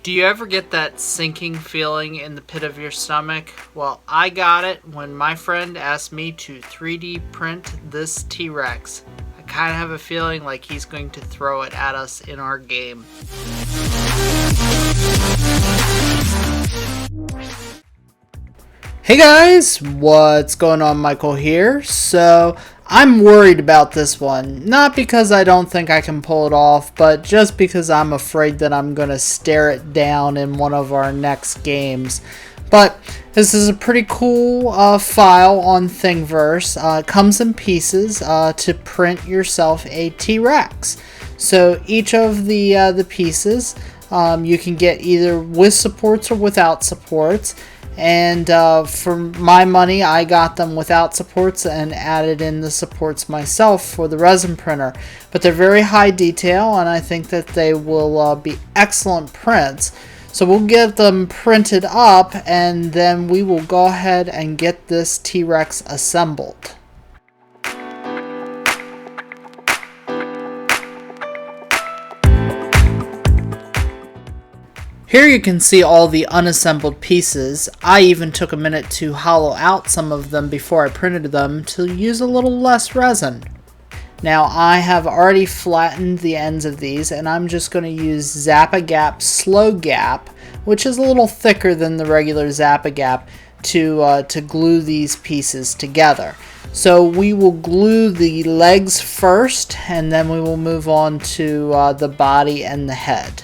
Do you ever get that sinking feeling in the pit of your stomach? Well, I got it when my friend asked me to 3D print this T-Rex. I kind of have a feeling like he's going to throw it at us in our game. Hey guys, what's going on? Michael here. So, I'm worried about this one. Not because I don't think I can pull it off, but just because I'm afraid that I'm going to stare it down in one of our next games. But this is a pretty cool file on Thingiverse. It comes in pieces to print yourself a T-Rex. So each of the pieces you can get either with supports or without supports. And for my money, I got them without supports and added in the supports myself for the resin printer. But they're very high detail, and I think that they will be excellent prints. So we'll get them printed up, and then we will go ahead and get this T-Rex assembled. Here you can see all the unassembled pieces. I even took a minute to hollow out some of them before I printed them to use a little less resin. Now I have already flattened the ends of these, and I'm just going to use Zap-A-Gap Slow Gap, which is a little thicker than the regular Zap-A-Gap, to glue these pieces together. So we will glue the legs first, and then we will move on to the body and the head.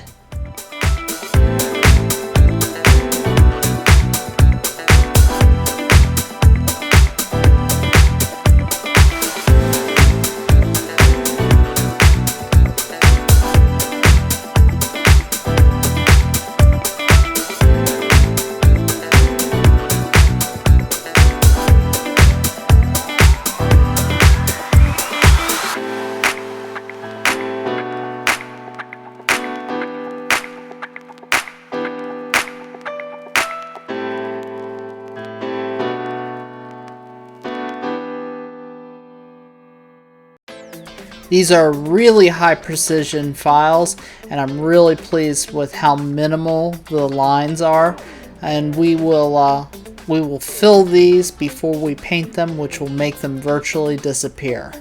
These are really high precision files, and I'm really pleased with how minimal the lines are. And we will fill these before we paint them, which will make them virtually disappear.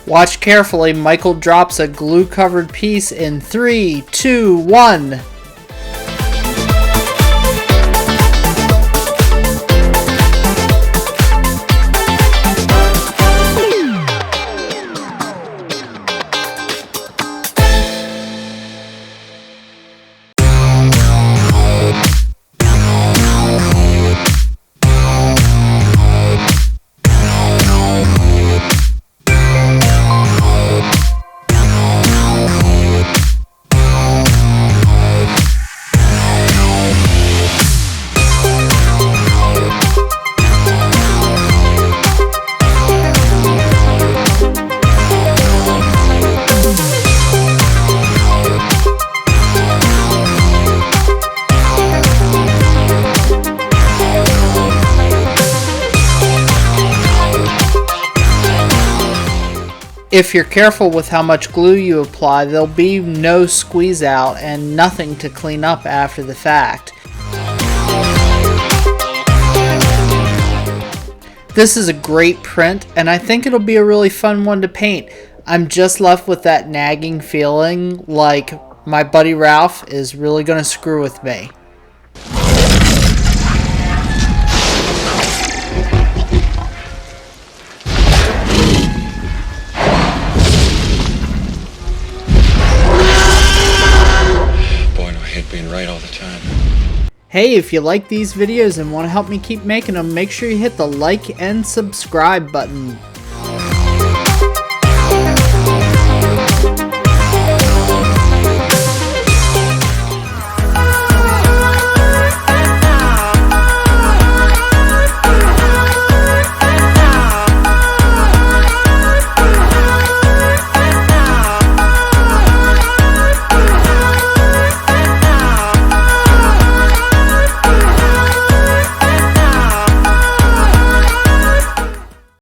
Watch carefully, Michael drops a glue-covered piece in 3, 2, 1. If you're careful with how much glue you apply, there'll be no squeeze out and nothing to clean up after the fact. This is a great print, and I think it'll be a really fun one to paint. I'm just left with that nagging feeling like my buddy Ralph is really going to screw with me. Boy, do I hate being right all the time. Hey, if you like these videos and want to help me keep making them, make sure you hit the like and subscribe button.